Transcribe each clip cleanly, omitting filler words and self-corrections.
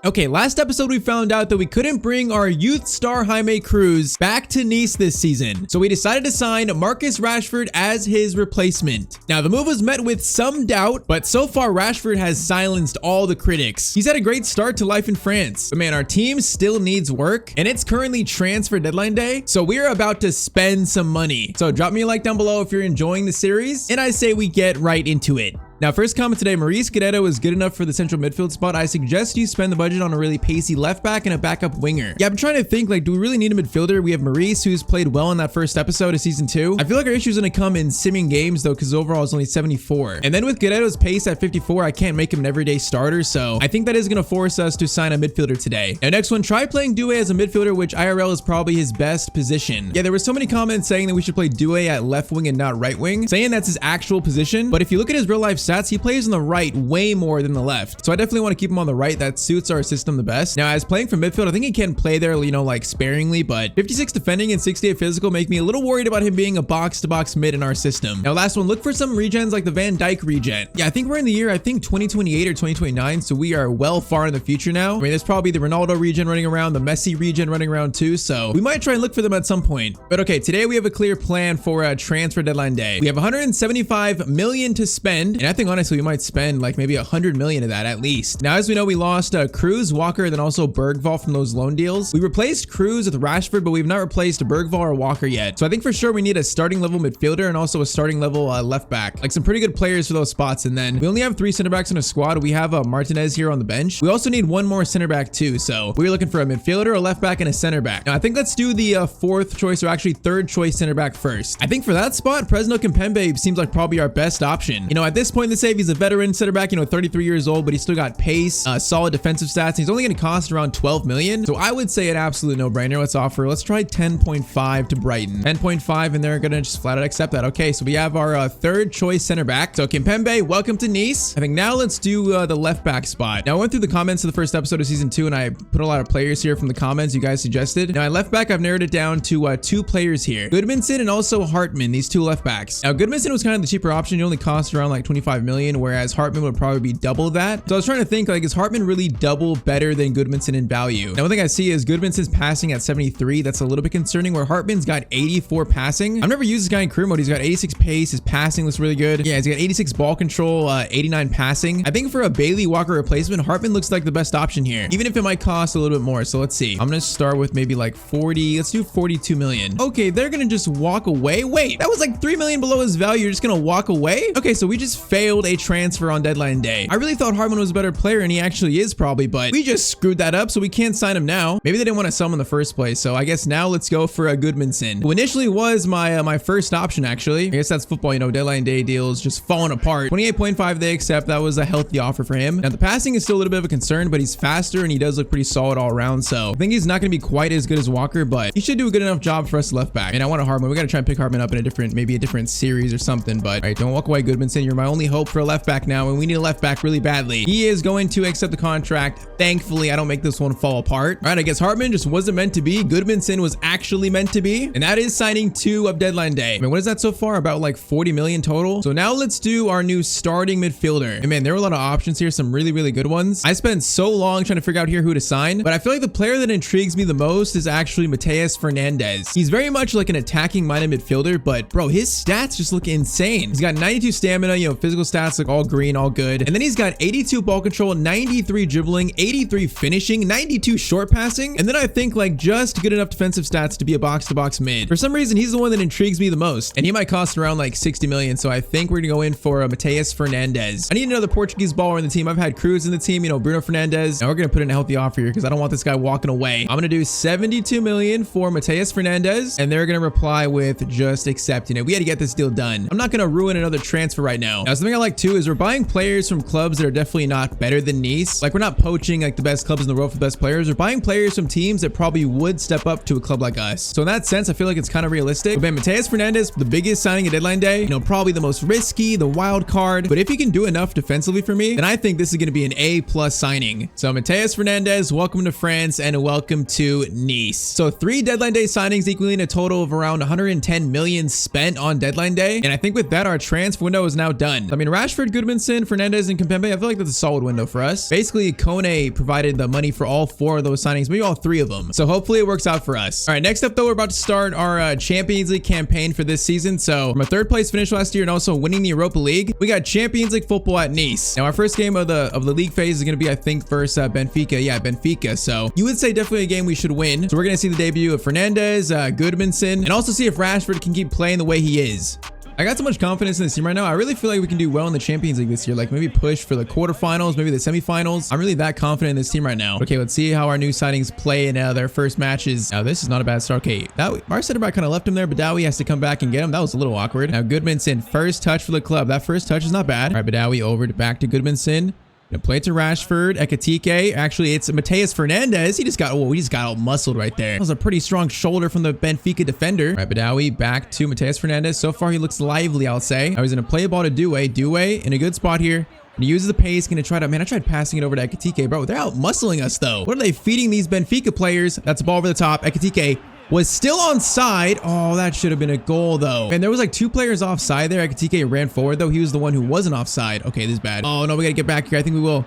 Okay, last episode we found out that we couldn't bring our youth star Jaime Cruz back to Nice this season, so we decided to sign Marcus Rashford as his replacement. Now, the move was met with some doubt, but so far Rashford has silenced all the critics. He's had a great start to life in France, but man, our team still needs work, and it's currently transfer deadline day, so we're about to spend some money. So drop me a like down below if you're enjoying the series, and I say we get right into it. Now, first comment today, Maurice Guerrero is good enough for the central midfield spot. I suggest you spend the budget on a really pacey left back and a backup winger. Yeah, I'm trying to think, like, do we really need a midfielder? We have Maurice, who's played well in that first episode of season 2. I feel like our issue is going to come in simming games, though, because overall it's only 74. And then with Guerrero's pace at 54, I can't make him an everyday starter, so I think that is going to force us to sign a midfielder today. Now, next one, try playing Doué as a midfielder, which IRL is probably his best position. Yeah, there were so many comments saying that we should play Doué at left wing and not right wing, saying that's his actual position. But if you look at his real life stats, he plays on the right way more than the left. So I definitely want to keep him on the right. That suits our system the best. Now, as playing for midfield, I think he can play there, you know, like sparingly, but 56 defending and 68 physical make me a little worried about him being a box-to-box mid in our system. Now, last one, look for some regens like the Van Dijk regen. Yeah, I think we're in the year, 2028 or 2029, so we are well far in the future now. I mean, there's probably the Ronaldo regen running around, the Messi regen running around too, so we might try and look for them at some point. But okay, today we have a clear plan for a transfer deadline day. We have 175 million to spend, and I think honestly we might spend like maybe 100 million of that at least. Now, as we know, we lost Cruz, Walker, then also Bergvall from those loan deals. We replaced Cruz with Rashford, but we've not replaced Bergvall or Walker yet. So I think for sure we need a starting level midfielder and also a starting level left back, like some pretty good players for those spots. And then we only have 3 center backs in a squad. We have Martinez here on the bench. We also need one more center back too. So we're looking for a midfielder, a left back, and a center back. Now I think let's do the 4th choice, or actually 3rd choice center back first. I think for that spot, Presnel Kimpembe seems like probably our best option. You know, at this point in the save, he's a veteran center back, you know, 33 years old, but he's still got pace, solid defensive stats. He's only going to cost around 12 million. So I would say an absolute no-brainer. Let's try 10.5 to Brighton. 10.5, and they're going to just flat out accept that. Okay, so we have our 3rd choice center back. So Kimpembe, welcome to Nice. I think now let's do the left back spot. Now I went through the comments of the first episode of season 2, and I put a lot of players here from the comments you guys suggested. Now at left back, I've narrowed it down to 2 players here. Goodmanson and also Hartman, these 2 left backs. Now Goodmanson was kind of the cheaper option. He only cost around like 25 million, whereas Hartman would probably be double that. So I was trying to think, like, is Hartman really double better than Goodmanson in value? Now, one thing I see is Goodmanson's passing at 73. That's a little bit concerning, where Hartman's got 84 passing. I've never used this guy in career mode. He's got 86 pace. His passing looks really good. Yeah, he's got 86 ball control, 89 passing. I think for a Bailey Walker replacement, Hartman looks like the best option here, even if it might cost a little bit more. So let's see. I'm going to start with maybe like 40. Let's do 42 million. Okay, they're going to just walk away. Wait, that was like 3 million below his value. You're just going to walk away? Okay, so we just failed a transfer on deadline day. I really thought Hartman was a better player, and he actually is probably, but we just screwed that up, so we can't sign him now. Maybe they didn't want to sell him in the first place, so I guess now let's go for a Goodmanson, who initially was my first option, actually. I guess that's football, you know, deadline day deals just falling apart. 28.5 they accept. That was a healthy offer for him. Now the passing is still a little bit of a concern, but he's faster and he does look pretty solid all around, so I think he's not going to be quite as good as Walker, but he should do a good enough job for us left back. And I want a Hartman. We got to try and pick Hartman up in a different, maybe a different series or something, but all right, don't walk away, Goodmanson. You're my only hope for a left back now, and we need a left back really badly. He is going to accept the contract. Thankfully, I don't make this one fall apart. All right, I guess Hartman just wasn't meant to be. Goodmanson was actually meant to be, and that is signing 2 of deadline day. I mean, what is that so far? About like 40 million total. So now let's do our new starting midfielder. And man, there were a lot of options here, some really, really good ones. I spent so long trying to figure out here who to sign, but I feel like the player that intrigues me the most is actually Matheus Fernandes. He's very much like an attacking minded midfielder, but bro, his stats just look insane. He's got 92 stamina, you know, physical stats look all green, all good. And then he's got 82 ball control, 93 dribbling, 83 finishing, 92 short passing, and then I think like just good enough defensive stats to be a box-to-box mid. For some reason, he's the one that intrigues me the most, and he might cost around like 60 million, so I think we're gonna go in for Matheus Fernandes. I need another Portuguese baller in the team. I've had Cruz in the team, you know, Bruno Fernandes. Now we're gonna put in a healthy offer here because I don't want this guy walking away. I'm gonna do 72 million for Matheus Fernandes, and they're gonna reply with just accepting it. We had to get this deal done. I'm not gonna ruin another transfer right now. Now, something I like too is we're buying players from clubs that are definitely not better than Nice. Like, we're not poaching like the best clubs in the world for the best players. We're buying players from teams that probably would step up to a club like us. So in that sense, I feel like it's kind of realistic. But man, Matheus Fernandes, the biggest signing at deadline day, you know, probably the most risky, the wild card. But if he can do enough defensively for me, then I think this is going to be an A+ signing. So Matheus Fernandes, welcome to France and welcome to Nice. So 3 deadline day signings equaling a total of around 110 million spent on deadline day. And I think with that, our transfer window is now done. I mean, mean, Rashford, Goodmanson, Fernandez, and Kimpembe, I feel like that's a solid window for us. Basically, Kone provided the money for all 4 of those signings, maybe all 3 of them. So hopefully it works out for us. All right, next up though, we're about to start our Champions League campaign for this season. So from a 3rd place finish last year and also winning the Europa League, we got Champions League football at Nice. Now our first game of the league phase is going to be, I think, versus Benfica. Yeah, Benfica. So you would say definitely a game we should win. So we're going to see the debut of Fernandez, Goodmanson, and also see if Rashford can keep playing the way he is. I got so much confidence in this team right now. I really feel like we can do well in the Champions League this year. Like maybe push for the quarterfinals, maybe the semifinals. I'm really that confident in this team right now. Okay, let's see how our new signings play in their first matches. Now this is not a bad start. Okay, our center back kind of left him there, but Badawi has to come back and get him. That was a little awkward. Now Goodmanson, first touch for the club. That first touch is not bad. All right, Badawi over to back to Goodmanson. Gonna play it to Rashford, Ekitike. Actually, it's Mateus Fernandez. He just got out muscled right there. That was a pretty strong shoulder from the Benfica defender. All right, Badawi back to Mateus Fernandez. So far, he looks lively, I'll say. Now he's gonna play a ball to Doué. Doué in a good spot here. And he uses the pace. Gonna try to, man, I tried passing it over to Ekitike, bro. They're out muscling us though. What are they feeding these Benfica players? That's a ball over the top. Ekitike was still onside. Oh, that should have been a goal though. And there was like 2 players offside there. Ekitike ran forward though. He was the one who wasn't offside. Okay, this is bad. Oh no, we gotta get back here. I think we will.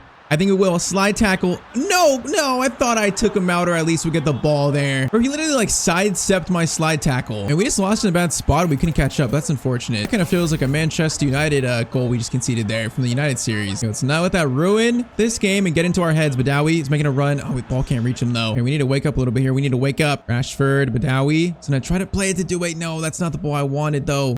Slide tackle. No, I thought I took him out, or at least we get the ball there. Bro, he literally like sidestepped my slide tackle. And we just lost in a bad spot. We couldn't catch up. That's unfortunate. It kind of feels like a Manchester United goal we just conceded there from the United series. Let's not let that ruin this game and get into our heads. Badawi is making a run. Oh, the ball can't reach him though. Okay, we need to wake up a little bit here. We need to wake up. Rashford, Badawi. So I'm gonna try to play it to Doué. No, that's not the ball I wanted though.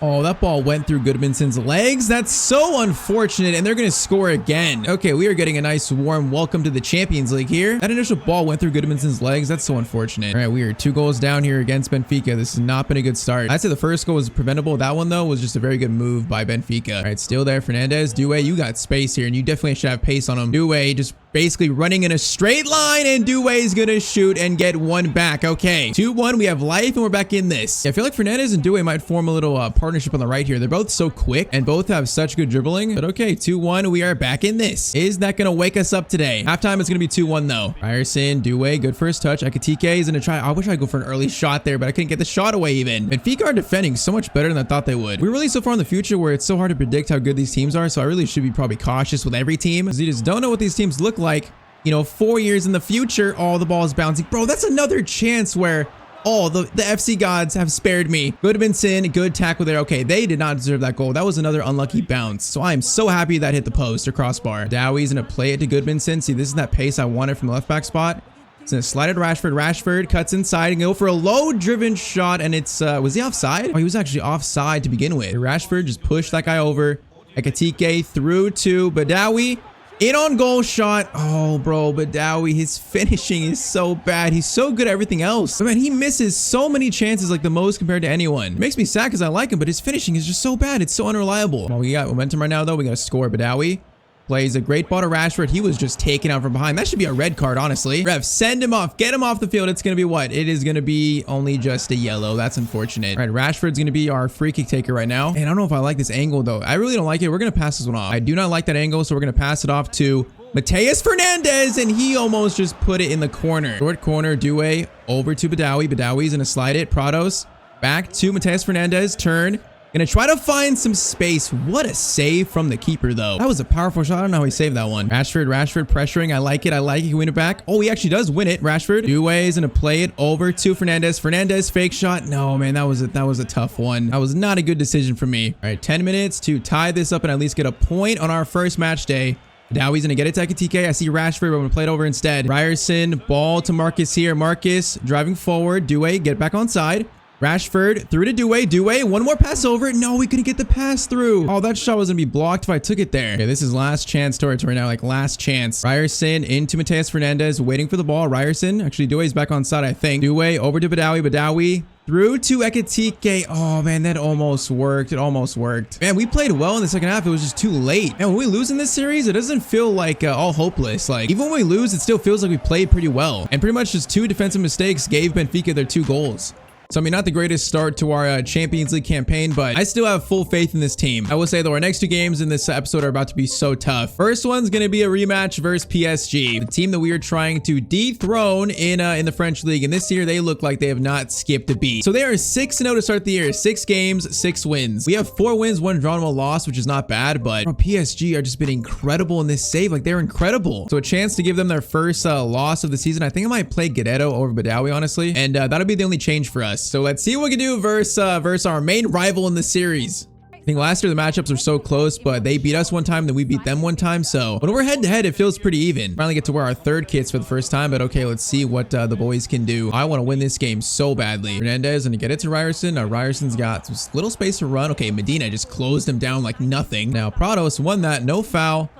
Oh, that ball went through Goodmanson's legs. That's so unfortunate, and they're going to score again. Okay, we are getting a nice warm welcome to the Champions League here. That initial ball went through Goodmanson's legs. That's so unfortunate. All right, we are 2 goals down here against Benfica. This has not been a good start. I'd say the first goal was preventable. That one, though, was just a very good move by Benfica. All right, still there. Fernandez, Doué, you got space here, and you definitely should have pace on him. Doué just basically running in a straight line, and Doué is going to shoot and get 1 back. Okay, 2-1. We have life, and we're back in this. Yeah, I feel like Fernandez and Doué might form a little partnership on the right here. They're both so quick and both have such good dribbling. But okay, 2-1. We are back in this. Is that going to wake us up today? Halftime is going to be 2-1 though. Ryerson, Doué, good first touch. Ekitike is going to try. I wish I'd go for an early shot there, but I couldn't get the shot away even. Benfica are defending so much better than I thought they would. We're really so far in the future where it's so hard to predict how good these teams are. So I really should be probably cautious with every team, because you just don't know what these teams look like, you know, 4 years in the future. Oh, the ball is bouncing. Bro, that's another chance where, oh, the FC gods have spared me. Goodmanson, good tackle there. Okay, they did not deserve that goal. That was another unlucky bounce. So I am so happy that hit the post or crossbar. Dowi's gonna play it to Goodmanson. See, this is that pace I wanted from the left back spot. It's gonna slide it to Rashford. Rashford cuts inside and go for a low-driven shot, and it's, was he offside? Oh, he was actually offside to begin with. Rashford just pushed that guy over. Ekitike through to Badawi. In on goal shot. Oh, bro, Badawi, his finishing is so bad. He's so good at everything else. But man, he misses so many chances, like the most compared to anyone. It makes me sad because I like him, but his finishing is just so bad. It's so unreliable. Well, we got momentum right now, though. We got to score. Badawi plays a great ball to Rashford. He was just taken out from behind. That should be a red card, honestly. Ref, send him off. Get him off the field. It's going to be what? It is going to be only just a yellow. That's unfortunate. All right, Rashford's going to be our free kick taker right now. And I don't know if I like this angle, though. I really don't like it. We're going to pass this one off. I do not like that angle, so we're going to pass it off to Mateus Fernandez, and he almost just put it in the corner. Short corner, Doué over to Badawi. Badawi's going to slide it. Prados back to Mateus Fernandez. Turn. Gonna try to find some space. What a save from the keeper, though. That was a powerful shot. I don't know how he saved that one. Rashford pressuring. I like it. He can win it back. Oh, he actually does win it. Rashford. Doué is gonna play it over to Fernandez. Fernandez, fake shot. No, man, that was a tough one. That was not a good decision for me. All right, 10 minutes to tie this up and at least get a point on our first match day. Now he's gonna get it to Ekitike. I see Rashford, but I'm gonna play it over instead. Ryerson, ball to Marcus here. Marcus driving forward. Doué, get back on side. Rashford through to Doué. Doué, one more pass over. No, we couldn't get the pass through. Oh, that shot was gonna be blocked if I took it there. Okay, this is last chance territory now, like last chance. Ryerson into Mateus Fernandez, waiting for the ball. Ryerson, actually Doué's back on side, I think. Doué over to Badawi. Badawi through to Ekitike. Oh, man, that almost worked. It almost worked. Man, we played well in the second half. It was just too late. And when we lose in this series, it doesn't feel like all hopeless. Like, even when we lose, it still feels like we played pretty well. And pretty much just 2 defensive mistakes gave Benfica their 2 goals. So, I mean, not the greatest start to our Champions League campaign, but I still have full faith in this team. I will say, though, our next 2 games in this episode are about to be so tough. First one's going to be a rematch versus PSG, the team that we are trying to dethrone in the French League. And this year, they look like they have not skipped a beat. So they are 6-0 to start the year. 6 games, 6 wins. We have 4 wins, 1 draw, and 1 loss, which is not bad, but PSG are just been incredible in this save. Like, they're incredible. So a chance to give them their first loss of the season. I think I might play Guerrero over Badawi, honestly. And that'll be the only change for us. So let's see what we can do versus our main rival in the series. I think last year the matchups were so close, but they beat us one time, then we beat them one time. So when we're head to head, it feels pretty even. Finally get to wear our 3rd kits for the first time, but okay, let's see what the boys can do. I want to win this game so badly. Fernandez, and get it to Ryerson. Now Ryerson's got some little space to run. Okay, Medina just closed him down like nothing. Now Prados won that, no foul.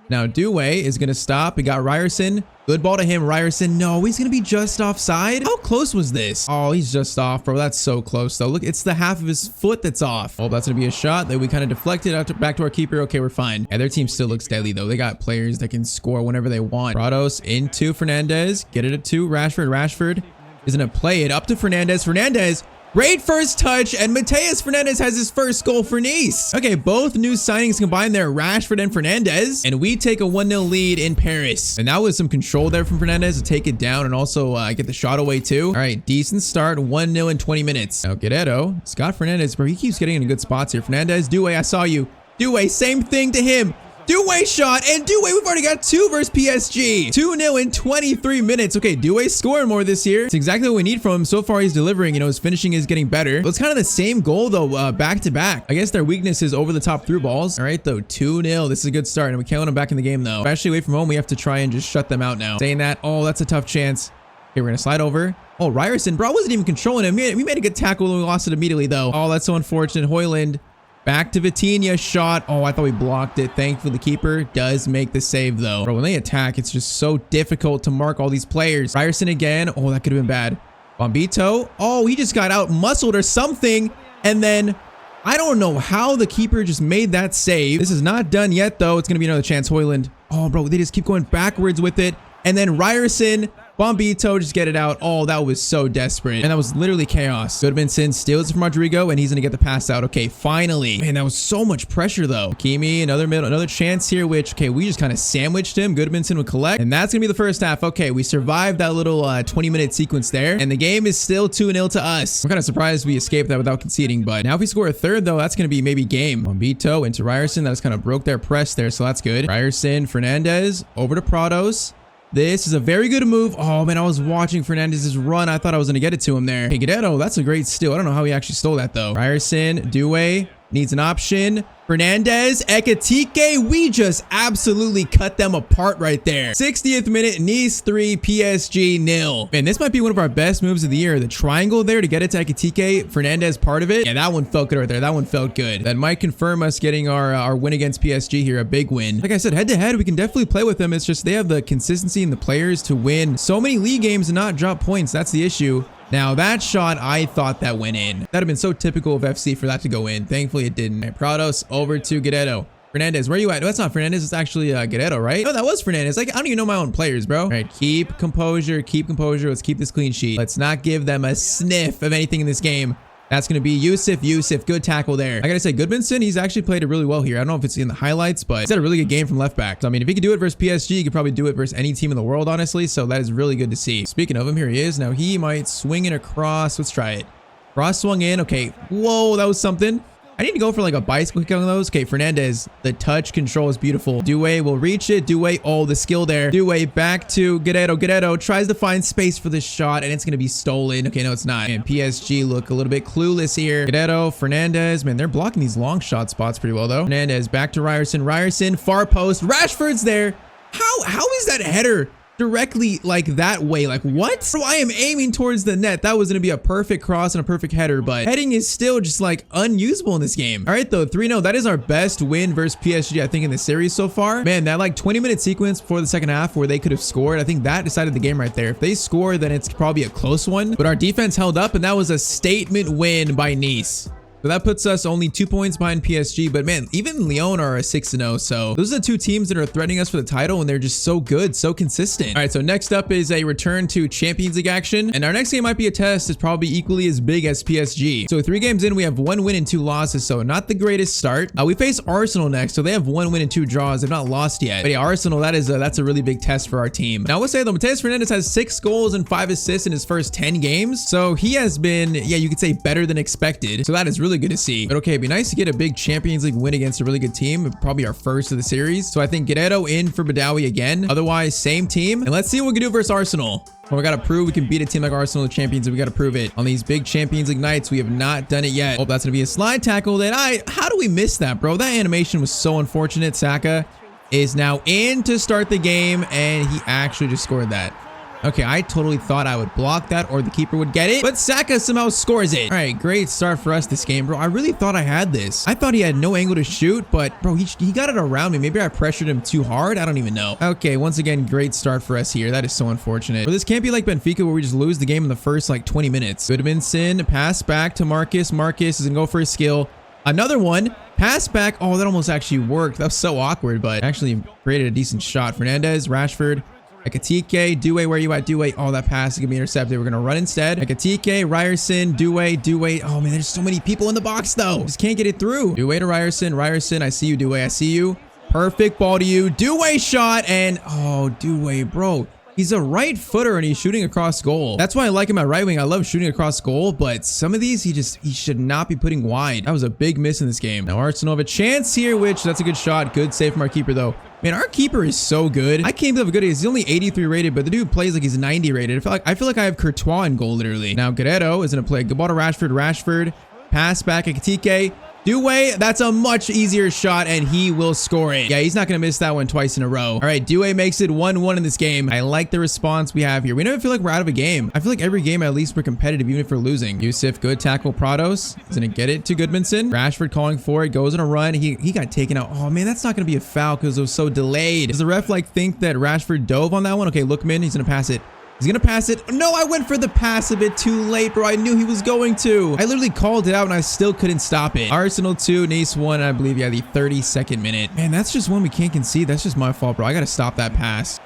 Now Due is going to stop. We got Ryerson. Good ball to him. Ryerson. No, he's going to be just offside. How close was this? Oh, he's just off, bro. That's so close, though. Look, it's the half of his foot that's off. Oh, that's going to be a shot that we kind of deflected out back to our keeper. Okay, we're fine. Yeah, their team still looks deadly, though. They got players that can score whenever they want. Prados into Fernandez. Get it to Rashford. Rashford is going to play it up to Fernandez. Fernandez. Great first touch, and Mateus Fernandez has his first goal for Nice. Okay, both new signings combined there, Rashford and Fernandez, and we take a 1-0 lead in Paris. And that was some control there from Fernandez to take it down and also get the shot away too. All right, decent start, 1-0 in 20 minutes. Now Guerrero, Scott Fernandez, bro, he keeps getting in good spots here. Fernandez, Due, I saw you. Due, same thing to him. Due shot, and Due, we've already got 2 versus PSG. 2-0 in 23 minutes. Okay, Due scoring more this year. It's exactly what we need from him. So far, he's delivering. You know, his finishing is getting better. But it's kind of the same goal, though, back to back. I guess their weakness is over the top through balls. All right, though, 2-0. This is a good start, and we can't let them back in the game, though. Especially away from home, we have to try and just shut them out now. Saying that, oh, that's a tough chance. Okay, we're going to slide over. Oh, Ryerson, bro, I wasn't even controlling him. We made a good tackle and we lost it immediately, though. Oh, that's so unfortunate. Hoyland. Back to Vitinha, shot. Oh, I thought we blocked it. Thankfully, the keeper does make the save, though. Bro, when they attack, it's just so difficult to mark all these players. Ryerson again. Oh, that could have been bad. Bombito. Oh, he just got out muscled or something. And then I don't know how the keeper just made that save. This is not done yet, though. It's going to be another chance. Hoyland. Oh, bro, they just keep going backwards with it. And then Ryerson. Bombito, just get it out. Oh, that was so desperate. And that was literally chaos. Goodmanson steals it from Rodrigo, and he's going to get the pass out. Okay, finally. Man, that was so much pressure, though. Kimi, another chance here, which, okay, we just kind of sandwiched him. Goodmanson would collect. And that's going to be the first half. Okay, we survived that little 20-minute sequence there. And the game is still 2-0 to us. We're kind of surprised we escaped that without conceding. But now if we score a 3rd, though, that's going to be maybe game. Bombito into Ryerson. That just kind of broke their press there, so that's good. Ryerson, Fernandez, over to Prados. This is a very good move. Oh, man, I was watching Fernandez's run. I thought I was going to get it to him there. Hey, Guerrero, that's a great steal. I don't know how he actually stole that, though. Ryerson, Due needs an option. Fernandez, Ekitike, we just absolutely cut them apart right there. 60th minute, Nice 3, PSG 0. Man, this might be one of our best moves of the year. The triangle there to get it to Ekitike, Fernandez part of it. Yeah, that one felt good right there. That one felt good. That might confirm us getting our win against PSG here, a big win. Like I said, head to head, we can definitely play with them. It's just they have the consistency and the players to win so many league games and not drop points. That's the issue. Now, that shot, I thought that went in. That'd have been so typical of FC for that to go in. Thankfully, it didn't. Right, Prados over to Guerrero. Fernandez, where are you at? No, that's not Fernandez. It's actually Guerrero, right? No, that was Fernandez. Like, I don't even know my own players, bro. All right, keep composure. Keep composure. Let's keep this clean sheet. Let's not give them a sniff of anything in this game. That's going to be Yusuf. Good tackle there. I got to say, Goodmanson, he's actually played it really well here. I don't know if it's in the highlights, but he's had a really good game from left back. So, I mean, if he could do it versus PSG, he could probably do it versus any team in the world, honestly. So that is really good to see. Speaking of him, here he is. Now, he might swing it across. Let's try it. Cross swung in. Okay. Whoa, that was something. I need to go for like a bicycle kick on those. Okay, Fernandez, the touch control is beautiful. Due will reach it. Due, oh, the skill there. Due back to Guerrero. Guerrero tries to find space for the shot, and it's going to be stolen. Okay, no, it's not. And PSG look a little bit clueless here. Guerrero, Fernandez, man, they're blocking these long shot spots pretty well, though. Fernandez back to Ryerson. Ryerson, far post. Rashford's there. How is that header directly like that way? Like, what? So I am aiming towards the net. That was going to be a perfect cross and a perfect header, but heading is still just like unusable in this game. All right, though, 3-0. That is our best win versus PSG, I think, in the series so far. Man, that like 20-minute sequence before the second half where they could have scored, I think that decided the game right there. If they score, then it's probably a close one, but our defense held up, and that was a statement win by Nice. So that puts us only 2 points behind PSG. But man, even Lyon are a 6-0. So those are the two teams that are threatening us for the title, and they're just so good, so consistent. All right, so next up is a return to Champions League action. And our next game might be a test. It's probably equally as big as PSG. So 3 games in, we have 1 win and 2 losses. So not the greatest start. We face Arsenal next. So they have 1 win and 2 draws. They've not lost yet. But yeah, Arsenal, that's a really big test for our team. Now I will say though, Mateus Fernandes has 6 goals and 5 assists in his first 10 games. So he has been, yeah, you could say better than expected. So that is really good to see. But okay, it'd be nice to get a big Champions League win against a really good team. Probably our first of the series. So I think Guerrero in for Badawi again. Otherwise, same team. And let's see what we can do versus Arsenal. Well, we got to prove we can beat a team like Arsenal, the champions, and we got to prove it. On these big Champions League nights, we have not done it yet. Oh, that's going to be a slide tackle that how do we miss that, bro? That animation was so unfortunate. Saka is now in to start the game, and he actually just scored that. Okay, I totally thought I would block that or the keeper would get it, but Saka somehow scores it. All right, great start for us this game, bro. I really thought I had this. I thought he had no angle to shoot, but bro, he got it around me. Maybe I pressured him too hard. I don't even know. Okay, once again, great start for us here. That is so unfortunate. But this can't be like Benfica where we just lose the game in the first like 20 minutes. Goodmanson, pass back to Marcus. Marcus is gonna go for a skill. Another one. Pass back. Oh, that almost actually worked. That was so awkward, but actually created a decent shot. Fernandes, Rashford. Ekitike, Doué, where you at, Doué? Oh, that pass is gonna be intercepted. We're gonna run instead. Ekitike, Ryerson, Doué. Oh man, there's so many people in the box though. Just can't get it through. Doué to Ryerson, I see you, Doué, I see you. Perfect ball to you. Doué shot, and oh, Doué, bro. He's a right footer and he's shooting across goal. That's why I like him at right wing. I love shooting across goal, but some of these he should not be putting wide. That was a big miss in this game. Now Arsenal have a chance here, which that's a good shot. Good save from our keeper though. Man, our keeper is so good. I can't believe how good he is. He's only 83 rated, but the dude plays like he's 90 rated. I feel like I have Courtois in goal literally. Now Guerrero is gonna play good ball to Rashford. Rashford, pass back at Ekitike. Doué, that's a much easier shot and he will score it. Yeah, he's not going to miss that one twice in a row. All right, Doué makes it 1-1 in this game. I like the response we have here. We never feel like we're out of a game. I feel like every game at least we're competitive even if we're losing. Yusuf, good tackle. Prados is going to get it to Goodmanson. Rashford calling for it, goes on a run. He got taken out. Oh man, that's not going to be a foul because it was so delayed. Does the ref like think that Rashford dove on that one? Okay, Lookman, he's going to pass it. He's gonna pass it. No, I went for the pass a bit too late, bro. I knew he was going to. I literally called it out and I still couldn't stop it. Arsenal 2, Nice 1, I believe, yeah, the 32nd minute. Man, that's just one we can't concede. That's just my fault, bro. I gotta stop that pass.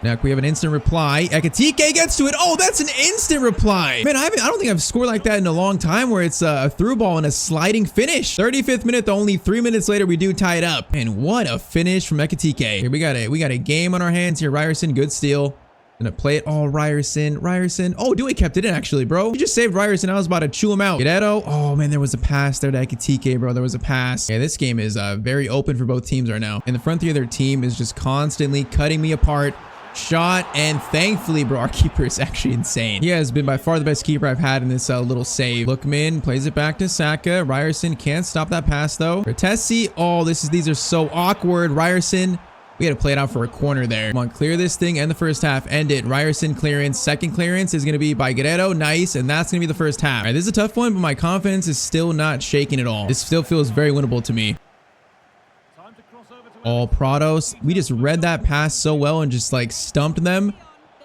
Now, we have an instant reply. Ekitike gets to it. Oh, that's an instant reply. Man, I don't think I've scored like that in a long time where it's a through ball and a sliding finish. 35th minute, though, only 3 minutes later, we do tie it up. And what a finish from Ekitike. Here, we got a game on our hands here. Ryerson, good steal. Gonna play it. Oh, Ryerson. Oh, Doué kept it in actually, bro. He just saved Ryerson. I was about to chew him out. Guerrero. Oh man, there was a pass there to Ekitike, bro. There was a pass. Yeah, this game is very open for both teams right now. And the front three of their team is just constantly cutting me apart. Shot, and thankfully, bro, our keeper is actually insane. He has been by far the best keeper I've had in this little save. Lookman plays it back to Saka. Ryerson can't stop that pass though. Vertesi. Oh, these are so awkward. Ryerson. We had to play it out for a corner there. Come on, clear this thing, end the first half, end it. Ryerson clearance. Second clearance is going to be by Guerrero. Nice, and that's going to be the first half. All right, this is a tough one, but my confidence is still not shaking at all. This still feels very winnable to me. Oh, Prados. We just read that pass so well and just like stumped them.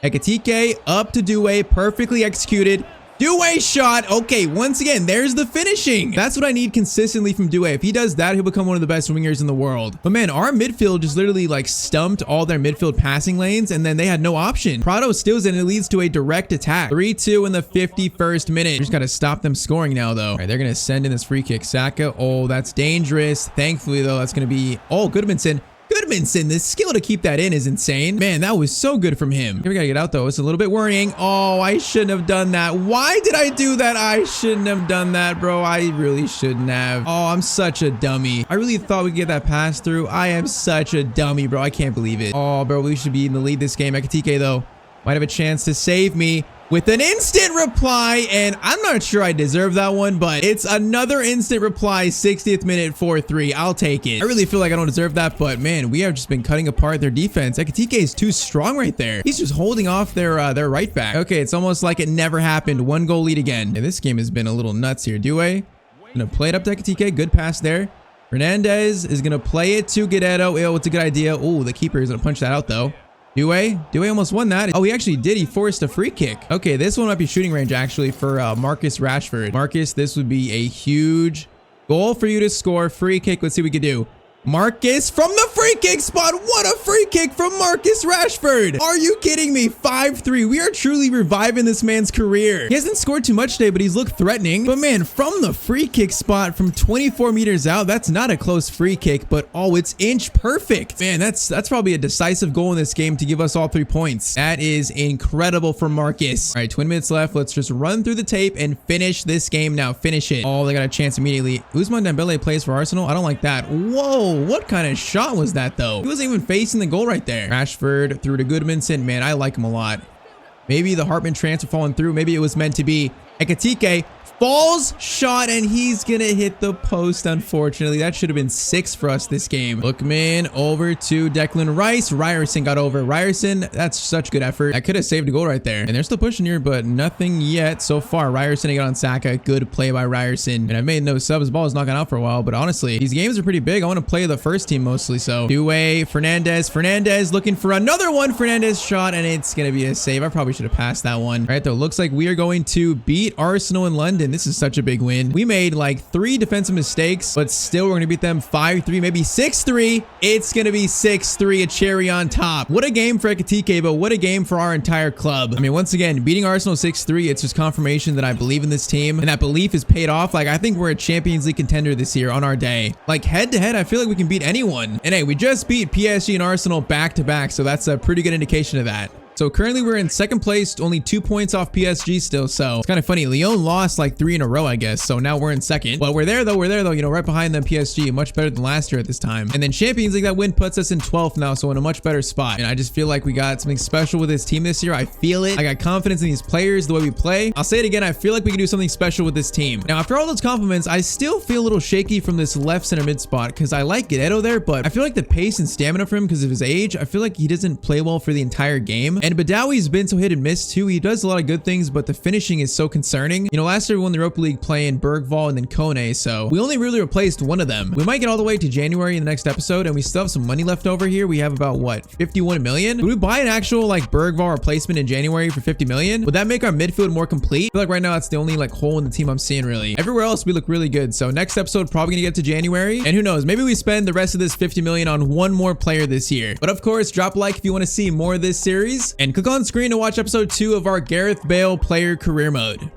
Ekitike up to Doué. Perfectly executed. Doué shot. Okay, once again, there's the finishing. That's what I need consistently from Doué. If he does that, he'll become one of the best wingers in the world. But man, our midfield just literally like stumped all their midfield passing lanes and then they had no option. Prado steals it and it leads to a direct attack. 3-2 in the 51st minute. We just got to stop them scoring now though. All right, they're going to send in this free kick. Saka. Oh, that's dangerous. Thankfully though, that's going to be, oh, Goodmanson. The skill to keep that in is insane. Man, that was so good from him. Here we gotta get out though. It's a little bit worrying. Oh, I shouldn't have done that. Why did I do that? I shouldn't have done that, bro. I really shouldn't have. Oh, I'm such a dummy. I really thought we'd get that pass through. I am such a dummy, bro. I can't believe it. Oh, bro, we should be in the lead this game. Ekitike though might have a chance to save me with an instant reply, and I'm not sure I deserve that one, but it's another instant reply. 60th minute, 4-3. I'll take it. I really feel like I don't deserve that, but man, we have just been cutting apart their defense. Ekitike is too strong right there. He's just holding off their right back. Okay, it's almost like it never happened. 1 goal lead again. Yeah, this game has been a little nuts here. Doué gonna play it up to Ekitike. Good pass there. Fernandes is gonna play it to Guerrero. Ew, it's a good idea. Oh, the keeper is gonna punch that out though. Dewey almost won that. Oh, he actually did. He forced a free kick. Okay, this one might be shooting range actually for Marcus Rashford. Marcus, this would be a huge goal for you to score. Free kick. Let's see what we can do. Marcus from the free kick spot. What a free kick from Marcus Rashford. Are you kidding me? 5-3. We are truly reviving this man's career. He hasn't scored too much today, but he's looked threatening. But man, from the free kick spot from 24 meters out, that's not a close free kick, but oh, it's inch perfect. Man, that's probably a decisive goal in this game to give us all 3 points. That is incredible for Marcus. All right, 20 minutes left. Let's just run through the tape and finish this game now. Finish it. Oh, they got a chance immediately. Ousmane Dembele plays for Arsenal. I don't like that. Whoa. What kind of shot was that though? He wasn't even facing the goal right there. Rashford through to Goodmanson. Man, I like him a lot. Maybe the Hartman transfer falling through. Maybe it was meant to be. Ekitike falls shot and he's gonna hit the post. Unfortunately, that should have been 6 for us this game. Lookman over to Declan Rice. Ryerson got over. Ryerson, that's such good effort. I could have saved a goal right there. And they're still pushing here, but nothing yet so far. Ryerson got on Saka. Good play by Ryerson. And I made no subs. Ball is not gone out for a while, but honestly, these games are pretty big. I want to play the first team mostly. So Dewey, Fernandez looking for another one. Fernandez shot and it's gonna be a save. I probably should have passed that one. All right, though, looks like we are going to beat Arsenal in London. This is such a big win. We made like 3 defensive mistakes, but still we're gonna beat them 5-3, maybe 6-3. It's gonna be 6-3, a cherry on top. What a game for Ekitike, but what a game for our entire club. I mean, once again, beating Arsenal 6-3, it's just confirmation that I believe in this team, and that belief is paid off. Like, I think we're a Champions League contender this year on our day. Like, head to head, I feel like we can beat anyone. And hey, we just beat PSG and Arsenal back to back, so that's a pretty good indication of that. So currently we're in second place, only 2 points off PSG still. So it's kind of funny. Lyon lost like 3 in a row, I guess. So now we're in second. But we're there though, you know, right behind them PSG, much better than last year at this time. And then Champions League, that win puts us in 12th now. So in a much better spot. And I just feel like we got something special with this team this year. I feel it. I got confidence in these players, the way we play. I'll say it again. I feel like we can do something special with this team. Now, after all those compliments, I still feel a little shaky from this left center mid spot because I like Guerrero there, but I feel like the pace and stamina for him because of his age, I feel like he doesn't play well for the entire game. And Badawi's been so hit and miss too. He does a lot of good things, but the finishing is so concerning. You know, last year we won the Europa League playing Bergvall and then Kone, so we only really replaced one of them. We might get all the way to January in the next episode, and we still have some money left over here. We have about, what, 51 million? Would we buy an actual, like, Bergvall replacement in January for 50 million? Would that make our midfield more complete? I feel like right now that's the only, like, hole in the team I'm seeing, really. Everywhere else, we look really good. So next episode, probably gonna get to January, and who knows, maybe we spend the rest of this 50 million on one more player this year. But of course, drop a like if you want to see more of this series, and click on screen to watch episode 2 of our Gareth Bale player career mode.